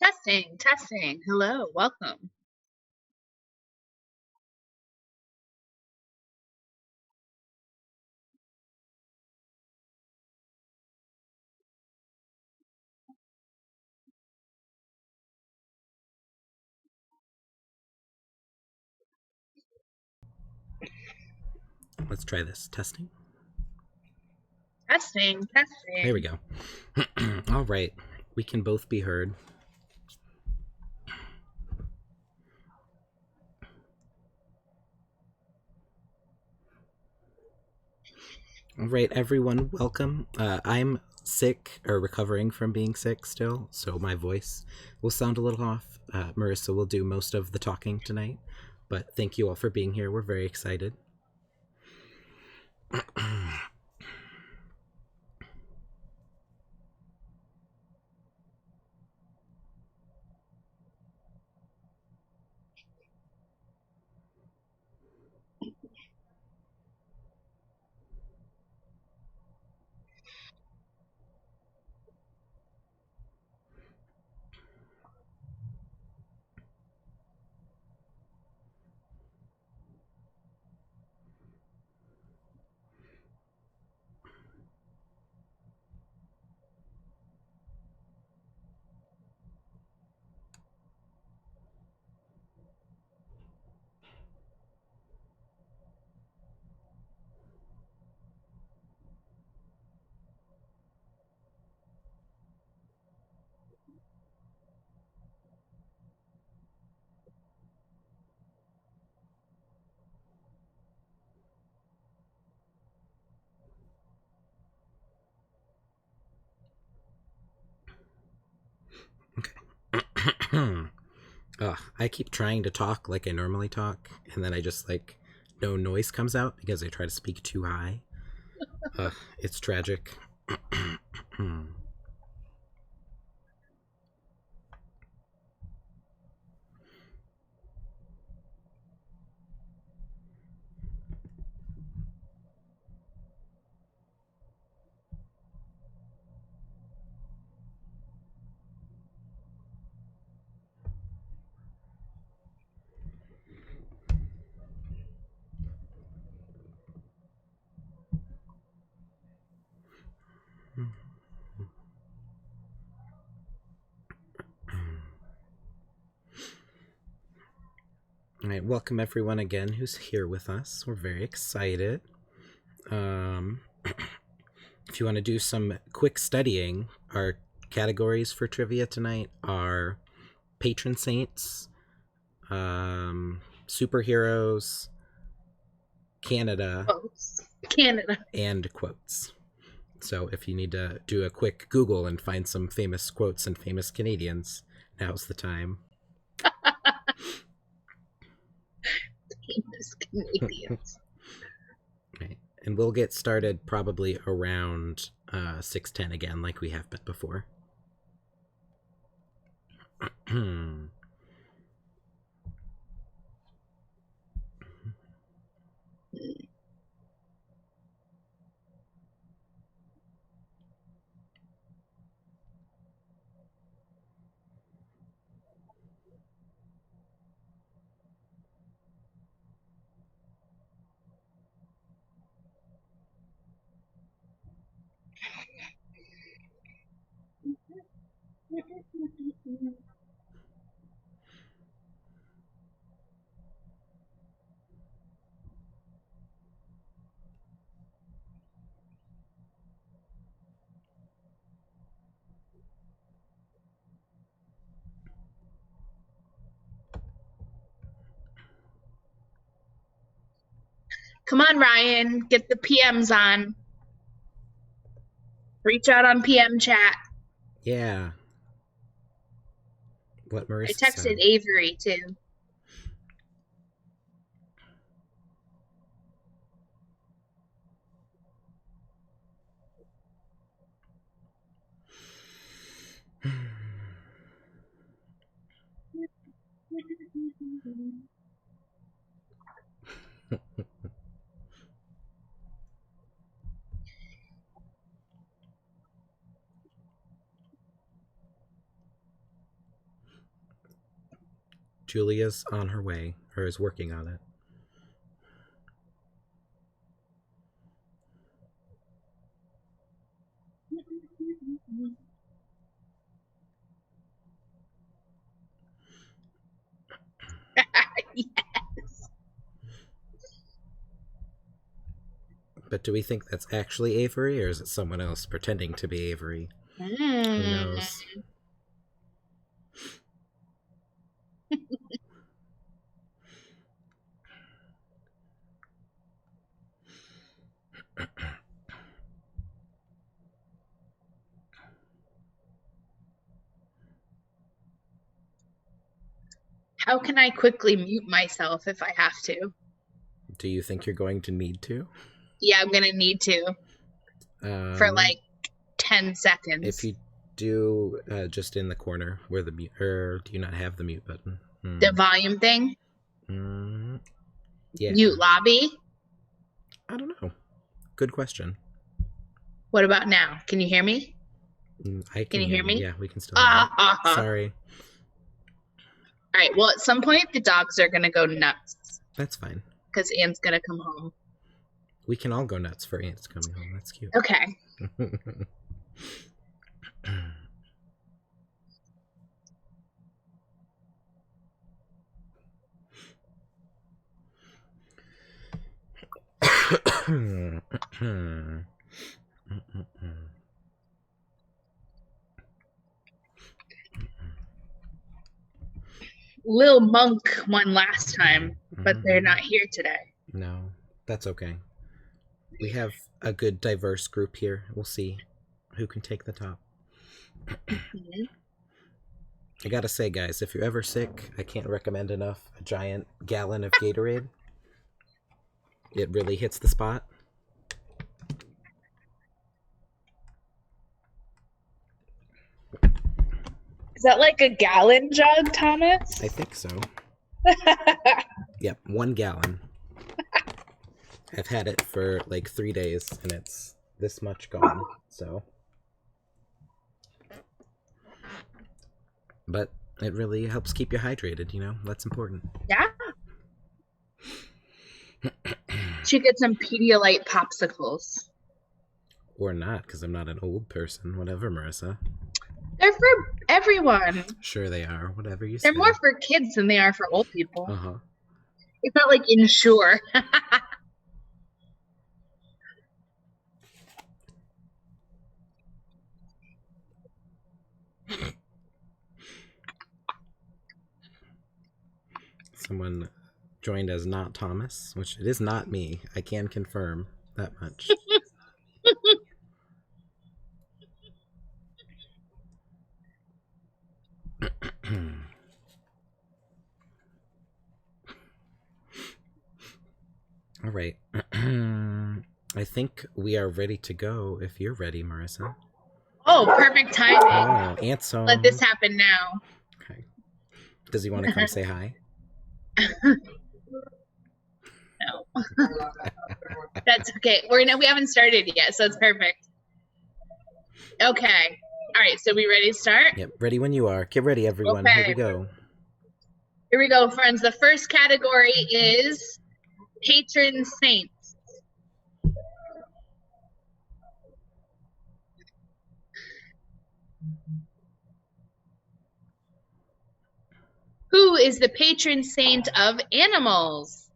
Testing, testing. Hello, welcome. Let's try this. Testing. Testing, There we testing. go. All right. We can both be heard. All right, everyone, welcome. I'm sick or recovering from being sick still, so my voice will sound a little off. Marissa will do most of the talking tonight, but thank you all for being here. We're very excited. Okay. I keep trying to talk like I normally talk, and then I just like no noise comes out because I try to speak too high. It's tragic. All right, welcome everyone again who's here with us. We're very excited. Um, if you want to do some quick studying, our categories for trivia tonight are patron saints, superheroes, Canada, Quotes. Canada. and quotes. So if you need to do a quick Google and find some famous quotes and famous Canadians, now's the time. Famous Canadians. Right. And we'll get started probably around 6:10 again, like we have been before. Come on, Ryan. Get the PMs on. Reach out on PM chat. Yeah, what I Marissa texted said. Avery too. Julia's on her way, or is working on it. Yes. But do we think that's actually Avery, or is it someone else pretending to be Avery? Who Mm. knows? How can I quickly mute myself if I have to? Do you think you're going to need to? Yeah, I'm gonna need to for like 10 seconds. If you do, just in the corner where the mute, or do you not have the mute button? The volume thing? Yeah. Mute lobby? I don't know. Good question. What about now? Can you hear me? Can you hear me? Yeah, we can still hear you. Sorry. All right. Well, at some point, the dogs are going to go nuts. That's fine. Because Anne's going to come home. We can all go nuts for Aunt's coming home. That's cute. Okay. Lil Monk won last time, but they're not here today. No, that's okay. We have a good diverse group here. We'll see who can take the top. I gotta say, guys, if you're ever sick, I can't recommend enough a giant gallon of Gatorade. It really hits the spot. Is that like a gallon jug, Thomas? I think so. Yep, 1 gallon. I've had it for like 3 days, and it's this much gone, so. But it really helps keep you hydrated, you know? That's important. Yeah. Should get some Pedialyte popsicles. Or not, because I'm not an old person. Whatever, Marissa. They're for everyone. Sure they are. Whatever you say. They're more for kids than they are for old people. Uh-huh. It's not like Ensure. Someone joined as not Thomas, which it is not me. I can confirm that much. All right. I think we are ready to go if you're ready, Marissa. Oh, perfect timing. Oh, Aunt's home. Let this happen now. Okay. Does he want to come say hi? No. That's okay. We haven't started yet, so it's perfect. Okay. All right, so we ready to start? Yep, ready when you are. Get ready, everyone. Okay. Here we go. Here we go, friends. The first category is patron saints. Who is the patron saint of animals?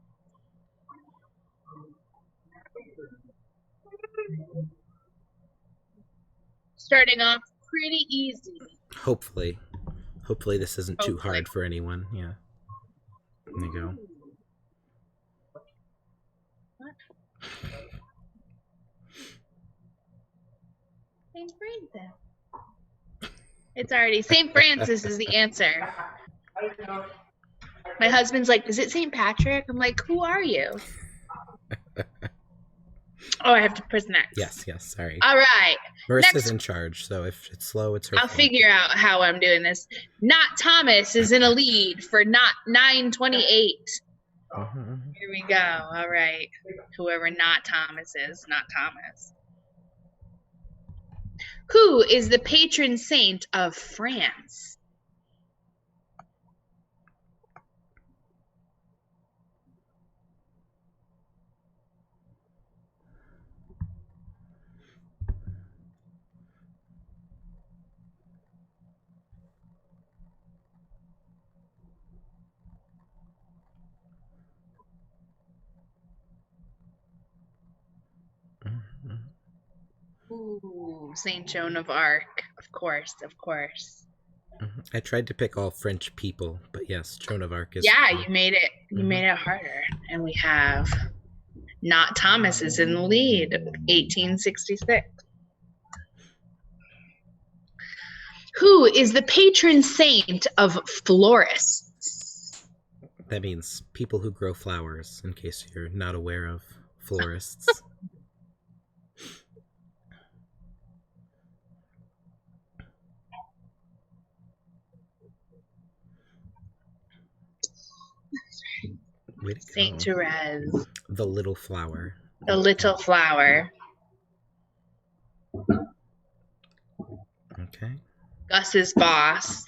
Starting off pretty easy. Hopefully. Hopefully this isn't too hard for anyone. Yeah. There you go. St. Francis. It's already St. Francis is the answer. My husband's like, is it St. Patrick? I'm like, who are you? Oh, I have to press next. Yes, sorry. All right. Marissa's in charge, so if it's slow, it's her I'll fault. figure out how I'm doing this. Not Thomas is in a lead for not 928. Here we go. All right. Whoever not Thomas is, not Thomas. Who is the patron saint of France? Ooh, Saint Joan of Arc. Of course, of course. I tried to pick all French people, but yes, Joan of Arc is. Yeah, you made it. You made it harder. And we have Not Thomas is in the lead, 1866. Who is the patron saint of florists? That means people who grow flowers, in case you're not aware of florists. Saint Therese. The little flower. The little flower. Okay. Gus's boss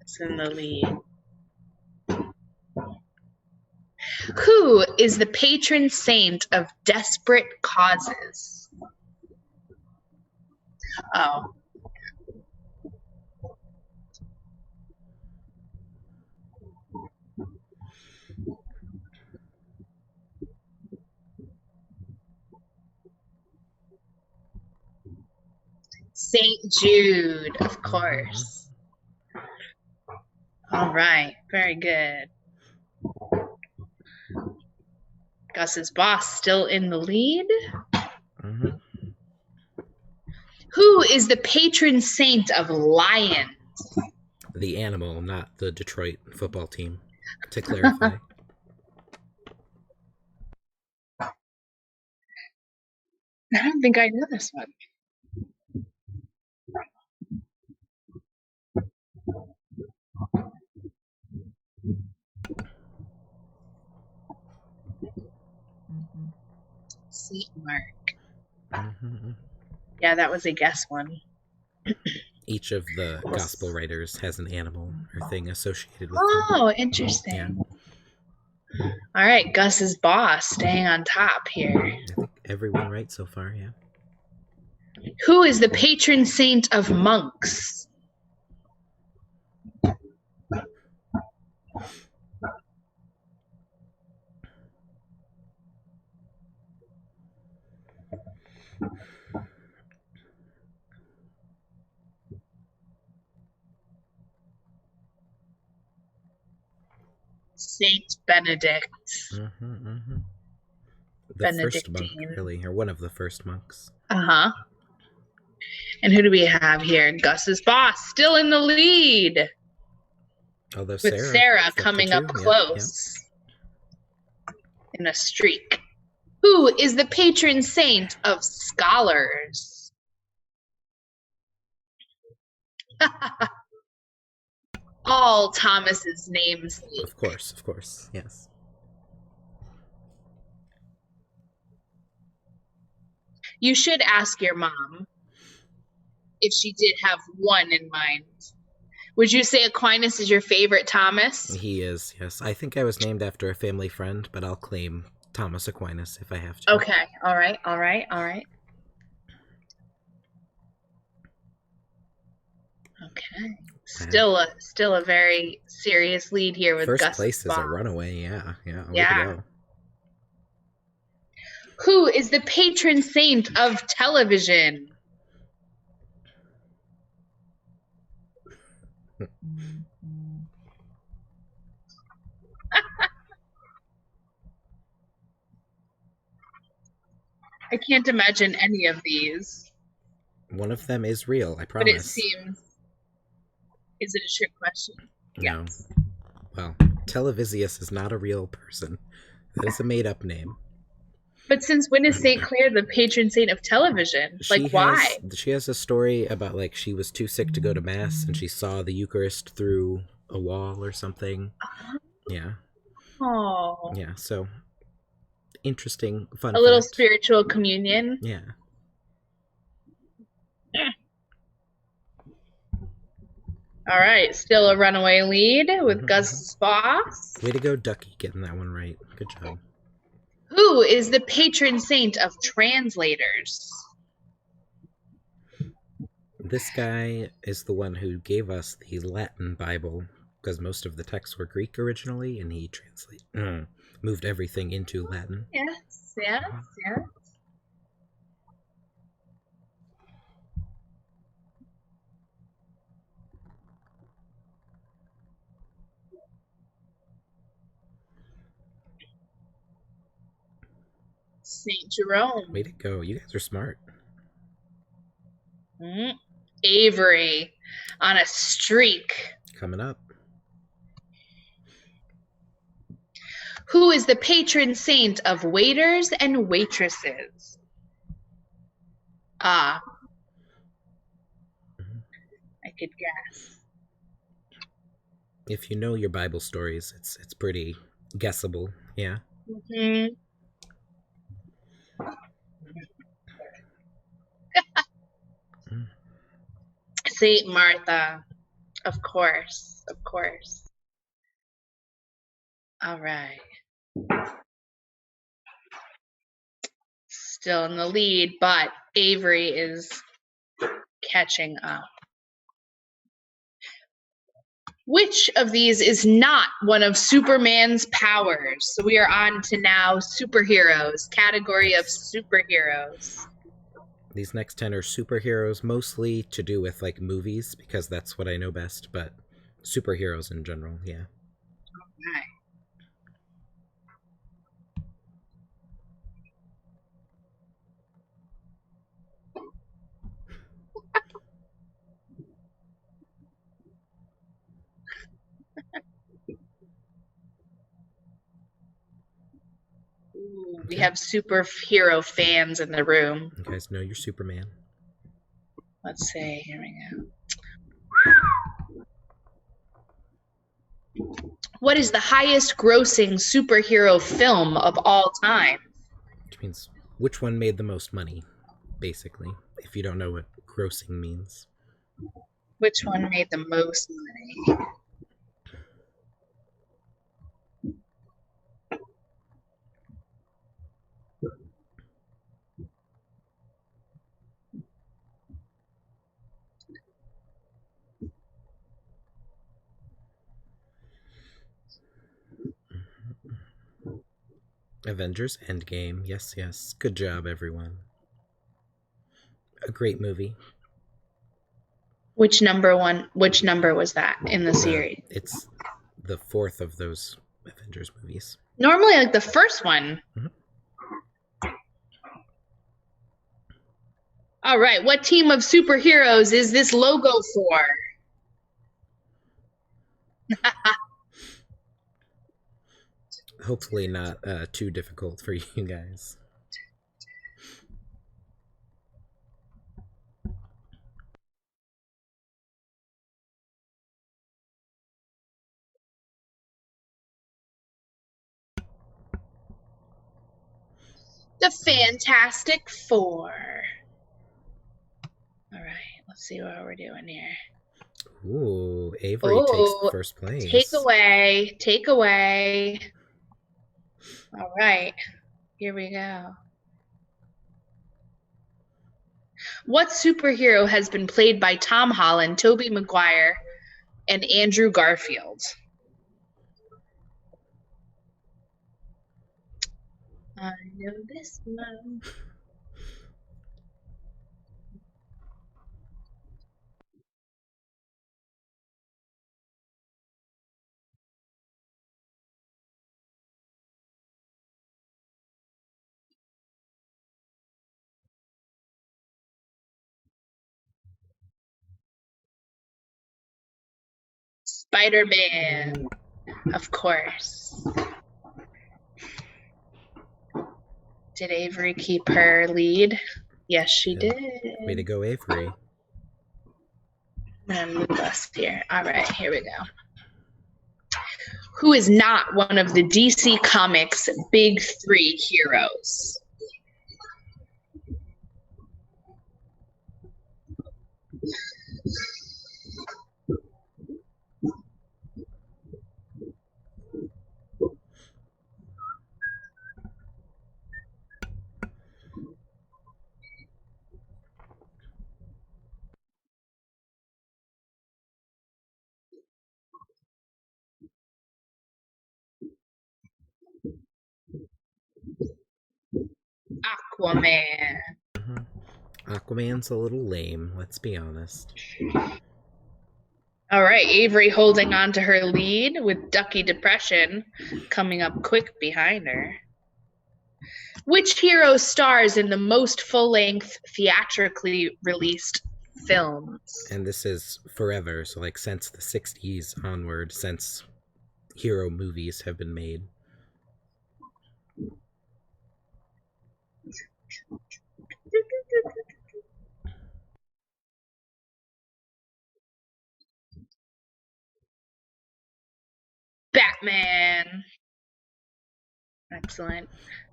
is in the lead. Who is the patron saint of desperate causes? Oh. St. Jude, of course. All right, very good. Gus's boss still in the lead. Who is the patron saint of lions? The animal, not the Detroit football team, to clarify. I don't think I know this one. St. Mark. Yeah, that was a guess one. Each of the gospel writers has an animal or thing associated with them. Oh, interesting. Yeah. All right, Gus's boss staying on top here. I think everyone right so far, yeah. Who is the patron saint of monks? Saint Benedict. The first monk, really, or one of the first monks. Uh-huh. And who do we have here? Gus's boss, still in the lead. Although with Sarah coming up close in a streak. Who is the patron saint of scholars? All Thomas's names. Of course, yes. You should ask your mom if she did have one in mind. Would you say Aquinas is your favorite Thomas? He is, yes. I think I was named after a family friend, but I'll claim Thomas Aquinas if I have to. Okay, all right. Okay. Still a very serious lead here with Gus. First place is a runaway, yeah. Yeah. Who is the patron saint of television? I can't imagine any of these. One of them is real, I promise. But it seems... Is it a trick question? No. Yes. Well, Televisius is not a real person. That is a made-up name. But since when is St. Clair the patron saint of television? Why? She has a story about, she was too sick to go to Mass, and she saw the Eucharist through a wall or something. Yeah. Oh. Yeah, so... Interesting, fun fact. Little spiritual communion. Yeah. All right, still a runaway lead with Gus's boss. Way to go, Ducky, getting that one right. Good job. Who is the patron saint of translators? This guy is the one who gave us the Latin Bible, because most of the texts were Greek originally, and he moved everything into Latin. Yes. St. Jerome. Way to go. You guys are smart. Avery on a streak. Coming up. Who is the patron saint of waiters and waitresses? I could guess. If you know your Bible stories, it's pretty guessable. Yeah. Saint Martha. Of course. Of course. All right. Still in the lead, but Avery is catching up. Which of these is not one of Superman's powers? So we are on to now superheroes, category of superheroes. These next 10 are superheroes, mostly to do with like movies, because that's what I know best, but superheroes in general, yeah. Okay. Ooh, we have superhero fans in the room. You guys know your Superman. Let's see. Here we go. What is the highest grossing superhero film of all time? Which means which one made the most money, basically, if you don't know what grossing means. Which one made the most money? Avengers Endgame. Yes, yes. Good job, everyone. A great movie. Which number was that in the series? It's the fourth of those Avengers movies. Normally, like the first one. All right. What team of superheroes is this logo for? Hopefully not too difficult for you guys. The Fantastic Four. All right. Let's see what we're doing here. Ooh, Avery takes first place. Take away. All right, here we go. What superhero has been played by Tom Holland, Tobey Maguire, and Andrew Garfield? I know this one. Spider-Man, of course. Did Avery keep her lead? Yes, she did. Way to go, Avery. I'm going to move us here. All right, here we go. Who is not one of the DC Comics big three heroes? Aquaman. Aquaman's a little lame, let's be honest. All right, Avery holding on to her lead with Ducky Depression coming up quick behind her. Which hero stars in the most full-length theatrically released films? And this is forever, so like since the 60s onward, since hero movies have been made. Batman. Excellent.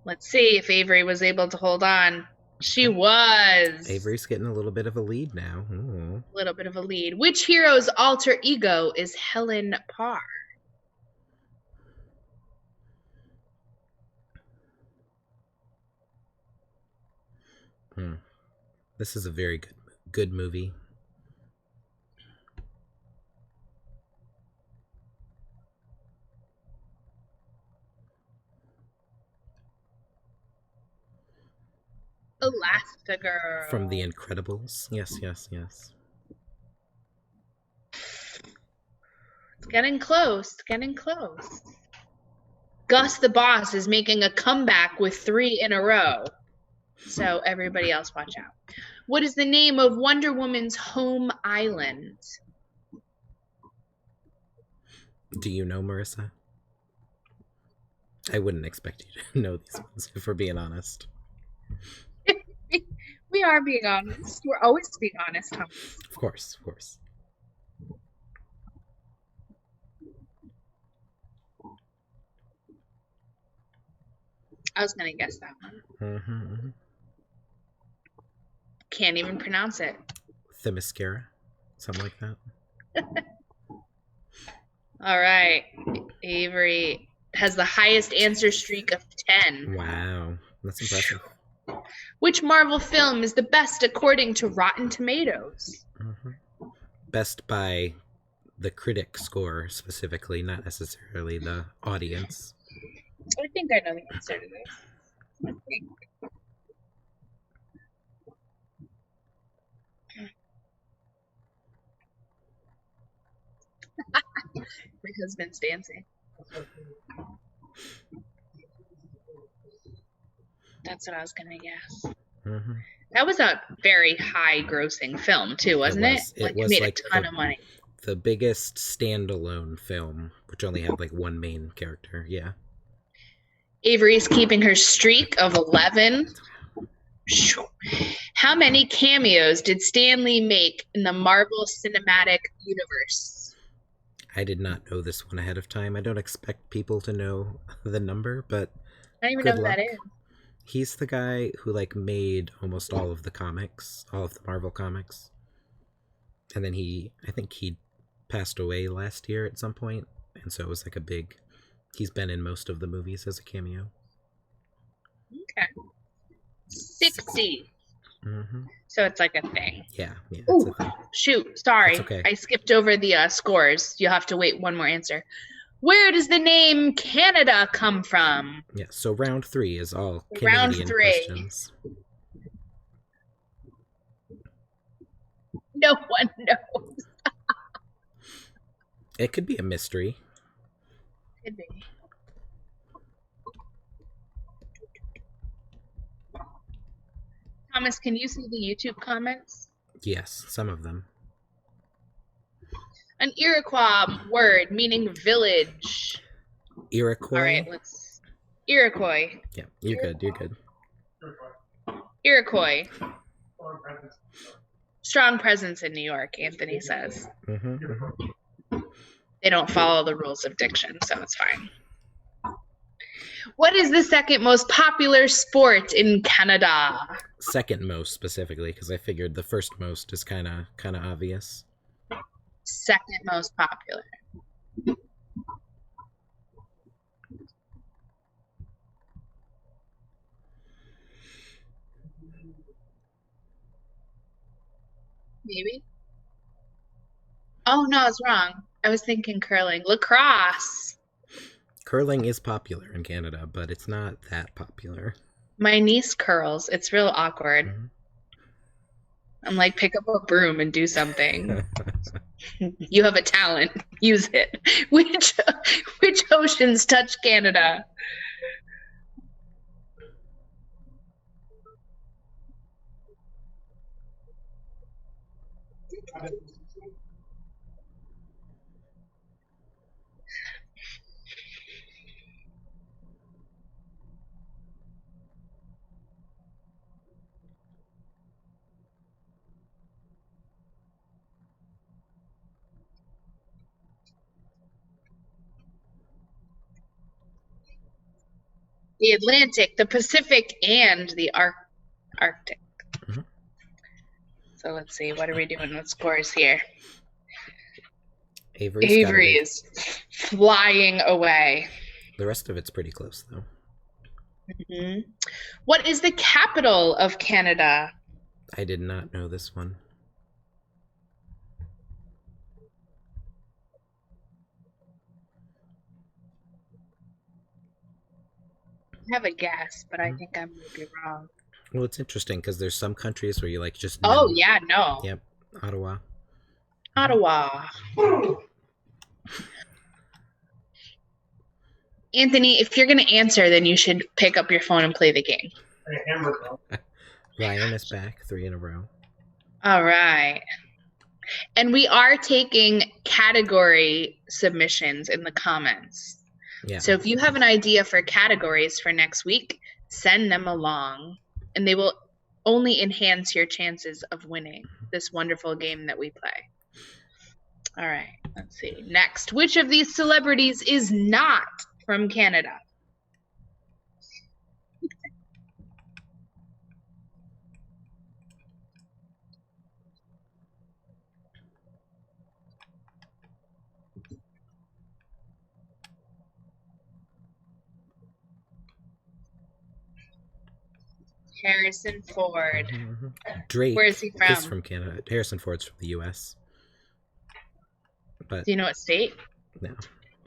Let's see if Avery was able to hold on. She was. Avery's getting a little bit of a lead now. Ooh. A little bit of a lead. Which hero's alter ego is Helen Parr? This is a very good movie. Elastigirl. From The Incredibles. Yes. It's getting close. Gus the Boss is making a comeback with 3 in a row. So everybody else watch out. What is the name of Wonder Woman's home island? Do you know, Marissa? I wouldn't expect you to know these ones, if we're being honest. We are being honest. We're always being honest, Thomas. Of course. I was going to guess that one. Can't even pronounce it. Themyscira. Something like that. All right. Avery has the highest answer streak of 10. Wow. That's impressive. Which Marvel film is the best according to Rotten Tomatoes? Best by the critic score specifically, not necessarily the audience. I think I know the answer to this. My husband's dancing. That's what I was going to guess. That was a very high grossing film too, wasn't it? It was made like a ton of money. The biggest standalone film, which only had like one main character. Yeah. Avery's keeping her streak of 11. How many cameos did Stan Lee make in the Marvel Cinematic Universe? I did not know this one ahead of time. I don't expect people to know the number, but I don't even know who that is. He's the guy who like made almost all of the comics, all of the Marvel comics. And then I think he passed away last year at some point, and so it was like he's been in most of the movies as a cameo. Okay. 60. So it's like a thing. Yeah. Ooh, a thing. Shoot, sorry. Okay. I skipped over the scores. You'll have to wait one more answer. Where does the name Canada come from? Yeah, so round 3 is all Canadian questions. No one knows. It could be a mystery. Could be. Thomas, can you see the YouTube comments? Yes, some of them. An Iroquois word meaning village. Iroquois? All right, Iroquois. Yeah, you're good. Iroquois. Strong presence in New York, Anthony says. They don't follow the rules of diction, so it's fine. What is the second most popular sport in Canada? Second most specifically, because I figured the first most is kind of obvious. Second most popular. Maybe. Oh, no, I was wrong. I was thinking curling. Lacrosse. Curling is popular in Canada, but it's not that popular. My niece curls. It's real awkward. I'm like, pick up a broom and do something. You have a talent. Use it. Which oceans touch Canada? The Atlantic, the Pacific, and the Arctic. Mm-hmm. So let's see, what are we doing with scores here? Avery is flying away. The rest of it's pretty close, though. Mm-hmm. What is the capital of Canada? I did not know this one. I have a guess, but I think I might be wrong. Well, it's interesting because there's some countries where you like just know. Oh yeah, no. Yep, Ottawa. Ottawa. Anthony, if you're going to answer, then you should pick up your phone and play the game. Ryan is back 3 in a row. All right. And we are taking category submissions in the comments. Yeah. So if you have an idea for categories for next week, send them along, and they will only enhance your chances of winning this wonderful game that we play. All right, let's see. Next, which of these celebrities is not from Canada? Harrison Ford. Mm-hmm. Drake. Where is he from? He's from Canada. Harrison Ford's from the U.S. But do you know what state? No,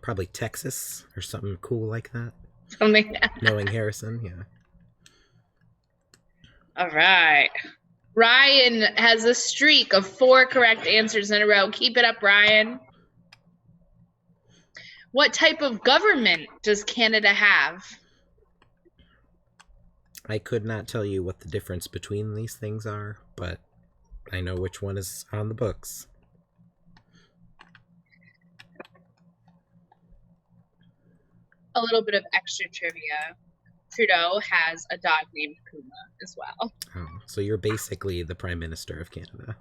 probably Texas or something cool like that. Something like that. Knowing Harrison, yeah. All right. Ryan has a streak of 4 correct answers in a row. Keep it up, Ryan. What type of government does Canada have? I could not tell you what the difference between these things are, but I know which one is on the books. A little bit of extra trivia. Trudeau has a dog named Puma as well. Oh, so you're basically the Prime Minister of Canada.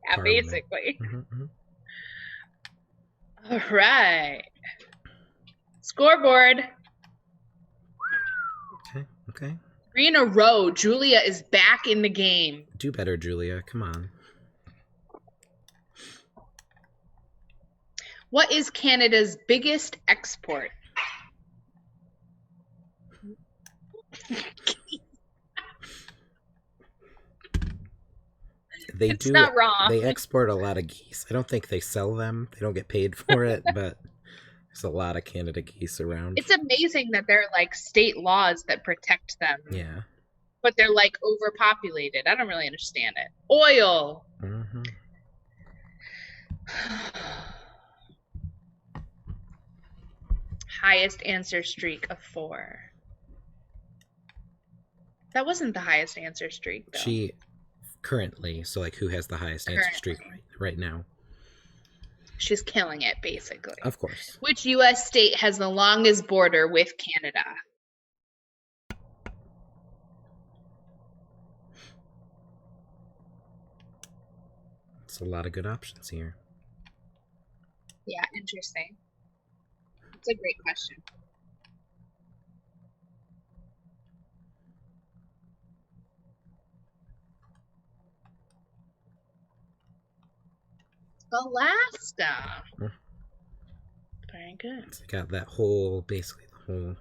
Yeah, Parliament. Basically. Mm-hmm. All right. Scoreboard. Okay. 3 in a row. Julia is back in the game. Do better, Julia. Come on. What is Canada's biggest export? It's not wrong. They export a lot of geese. I don't think they sell them. They don't get paid for it, but there's a lot of Canada geese around. It's amazing that there are like state laws that protect them. Yeah. But they're like overpopulated. I don't really understand it. Oil. Mm-hmm. Highest answer streak of 4. That wasn't the highest answer streak, though. She currently, so like who has the highest answer streak right now? She's killing it, basically. Of course. Which U.S. state has the longest border with Canada? It's a lot of good options here. Yeah, interesting. It's a great question. Alaska. Very good. It's got that whole, basically the whole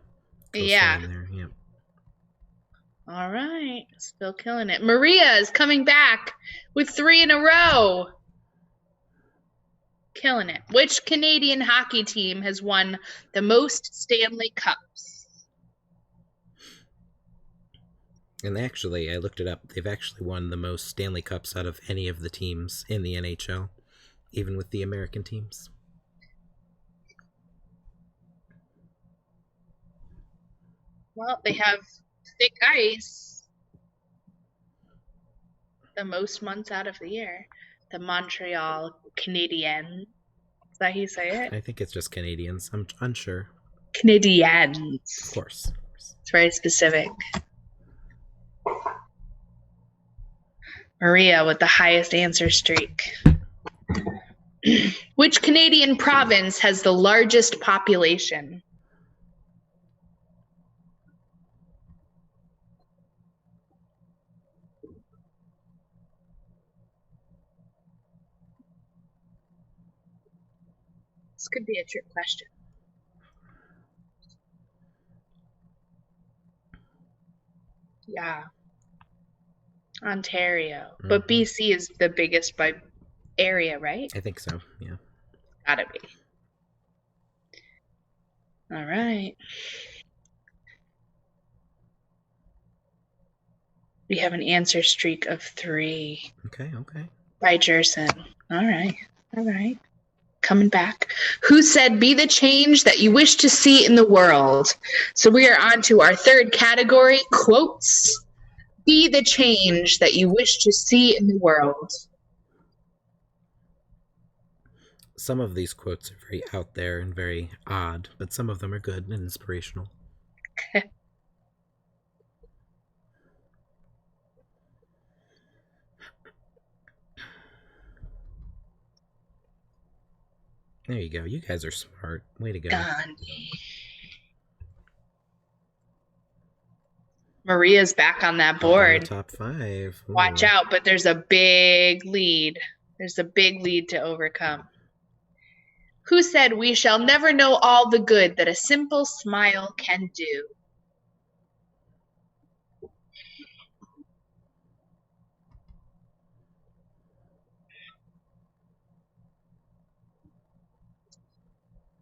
coastline there. Yep. All right. Still killing it. Maria is coming back with 3 in a row. Killing it. Which Canadian hockey team has won the most Stanley Cups? And actually, I looked it up. They've actually won the most Stanley Cups out of any of the teams in the NHL, even with the American teams. Well, they have thick ice. the most months out of the year. The Montreal Canadiens. Is that how you say it? I think it's just Canadians. I'm unsure. Canadiens. Of course. It's very specific. Maria with the highest answer streak. Which Canadian province has the largest population? This could be a trick question. Yeah. Ontario. But BC is the biggest by area, right? I think so, yeah. Gotta be. All right. We have an answer streak of 3. Okay. By Jerson. All right. Coming back. Who said, be the change that you wish to see in the world? So we are on to our third category, quotes. Be the change that you wish to see in the world. Some of these quotes are very out there and very odd, but some of them are good and inspirational. There you go. You guys are smart. Way to go. Gandhi. Maria's back on that board. Top 5. Ooh. Watch out, but there's a big lead. There's a big lead to overcome. Who said, we shall never know all the good that a simple smile can do?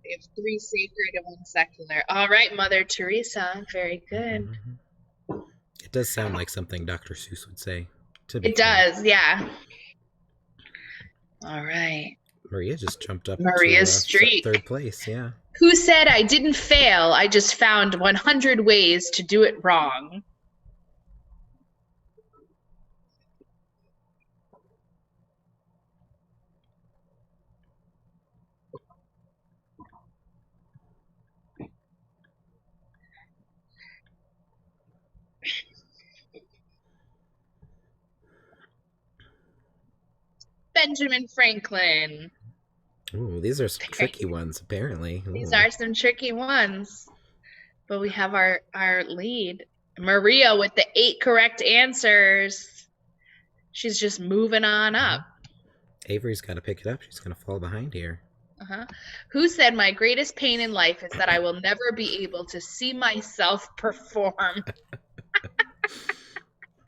We have 3 sacred and 1 secular. All right, Mother Teresa. Very good. It does sound like something Dr. Seuss would say. It does, yeah. All right. Maria just jumped up Maria's to streak. 3rd place, yeah. Who said, I didn't fail, I just found 100 ways to do it wrong? Benjamin Franklin. Ooh, these are some tricky ones, apparently. Ooh. These are some tricky ones. But we have our lead. Maria with the 8 correct answers. She's just moving on up. Avery's got to pick it up. She's going to fall behind here. Who said, my greatest pain in life is that I will never be able to see myself perform?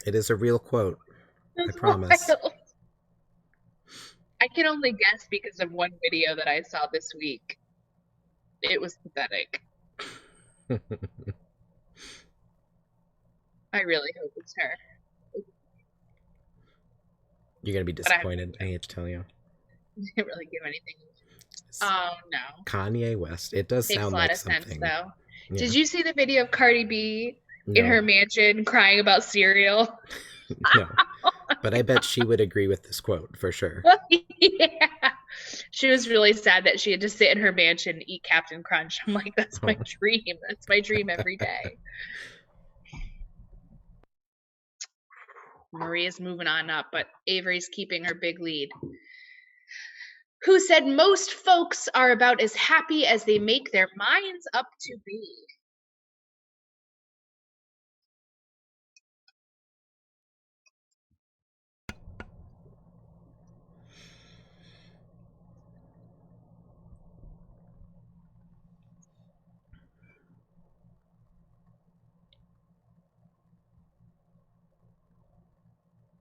It is a real quote. I promise. Wild. I can only guess because of one video that I saw this week. It was pathetic. I really hope it's her. You're going to be disappointed, I hate to tell you. I didn't really give anything. Oh, no. Kanye West. It does sound like something. Makes a lot of sense, though. Yeah. Did you see the video of Cardi B in her mansion crying about cereal? No. But I bet she would agree with this quote for sure. Yeah. She was really sad that she had to sit in her mansion and eat Captain Crunch. I'm like, that's my dream. That's my dream every day. Maria's moving on up, but Avery's keeping her big lead. Who said, most folks are about as happy as they make their minds up to be?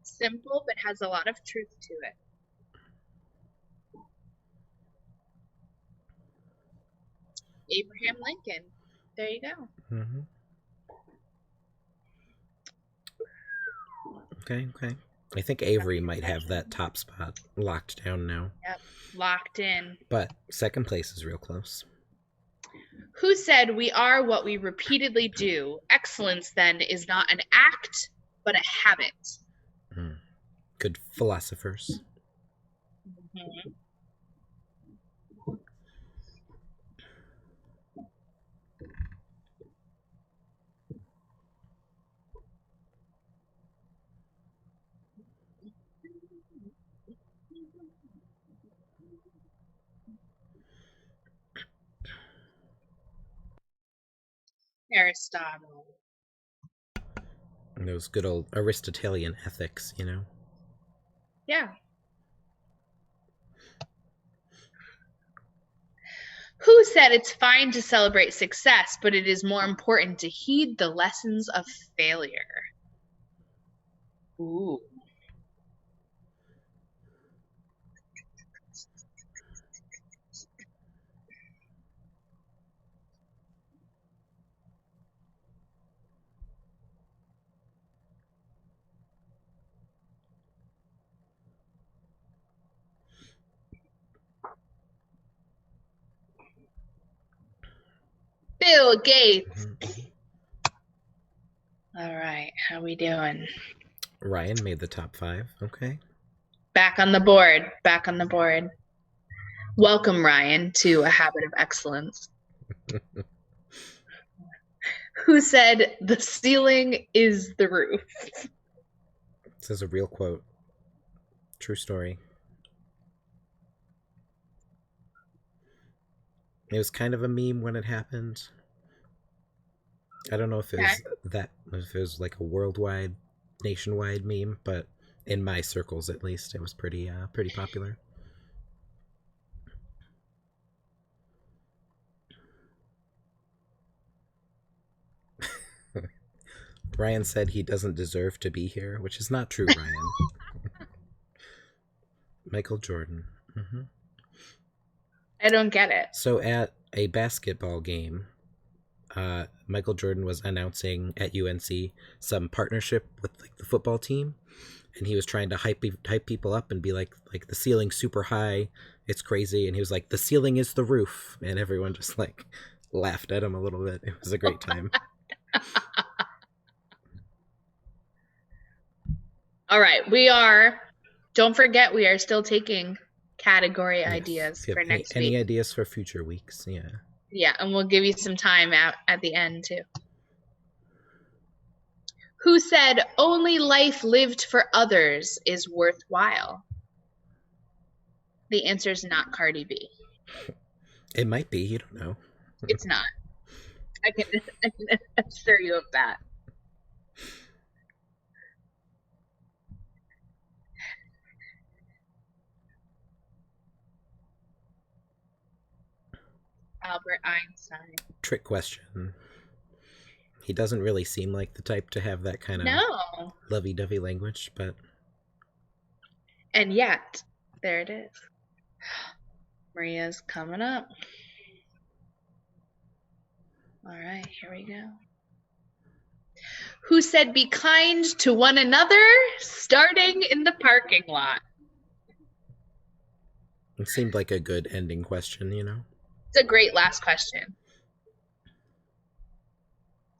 Simple, but has a lot of truth to it. Abraham Lincoln. There you go. Okay. I think Avery might have that top spot locked down now. Yep, locked in. But 2nd place is real close. Who said, we are what we repeatedly do? Excellence, then, is not an act, but a habit. Good philosophers. Mhm. Aristotle. And those good old Aristotelian ethics, Yeah. Who said it's fine to celebrate success, but it is more important to heed the lessons of failure? Ooh. Bill Gates. Mm-hmm. All right, how we doing? Ryan made the top 5. Okay. Back on the board. Back on the board. Welcome, Ryan, to A Habit of Excellence. Who said the ceiling is the roof? This is a real quote. True story. It was kind of a meme when it happened. I don't know if if it was like a worldwide, nationwide meme, but in my circles at least, it was pretty popular. Ryan said he doesn't deserve to be here, which is not true, Ryan. Michael Jordan. Mm-hmm. I don't get it. So at a basketball game, Michael Jordan was announcing at UNC some partnership with like the football team, and he was trying to hype people up and be like the ceiling's super high, it's crazy, and he was like, the ceiling is the roof, and everyone just like laughed at him a little bit. It was a great time. All right, don't forget, we are still taking category ideas for next week. Any ideas for future weeks? Yeah. Yeah, and we'll give you some time at the end too. Who said only life lived for others is worthwhile? The answer is not Cardi B. It might be. You don't know. It's not. I can assure you of that. Albert Einstein. Trick question. He doesn't really seem like the type to have that kind of lovey-dovey language, but... And yet, there it is. Maria's coming up. All right, here we go. Who said be kind to one another, starting in the parking lot? It seemed like a good ending question, It's a great last question.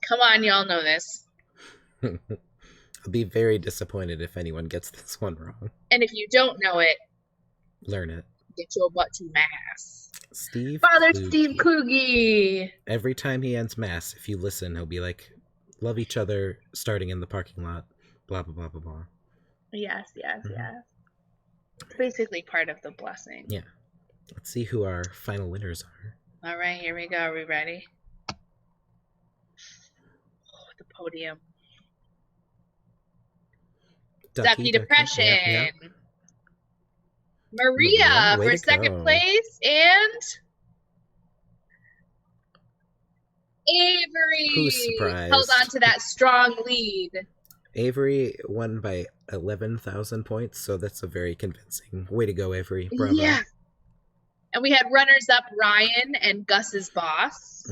Come on, y'all know this. I'll be very disappointed if anyone gets this one wrong. And if you don't know it, learn it. Get your butt to mass. Father Steve Kluge. Every time he ends mass, if you listen, he'll be like, love each other, starting in the parking lot, blah, blah, blah, blah, blah. Yes. It's basically part of the blessing. Yeah. Let's see who our final winners are. All right, here we go. Are we ready? The podium. Ducky Depression. Yeah. Maria for second place, and Avery. Who's surprised? Held on to that strong lead. Avery won by 11,000 points, so that's a very convincing way to go, Avery. Bravo. Yeah. And we had runners-up Ryan and Gus's boss,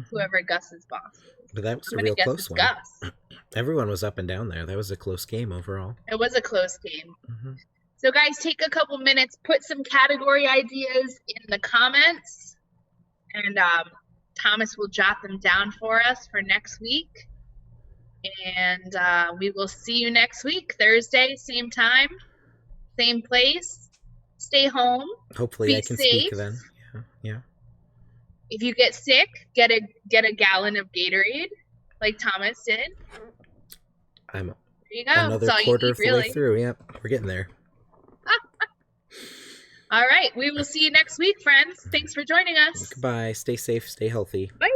whoever Gus's boss is. But that was a real close one. Gus. Everyone was up and down there. That was a close game overall. It was a close game. So, guys, take a couple minutes, put some category ideas in the comments, and Thomas will jot them down for us for next week. And we will see you next week, Thursday, same time. same place. Stay home. Hopefully Be I can safe. speak then. Yeah. If you get sick, get a gallon of Gatorade, like Thomas did. I'm There you go. another That's all quarter you of need, the way really. through. Yep, we're getting there. All right. We will see you next week, friends. Thanks for joining us. Goodbye. Stay safe. Stay healthy. Bye.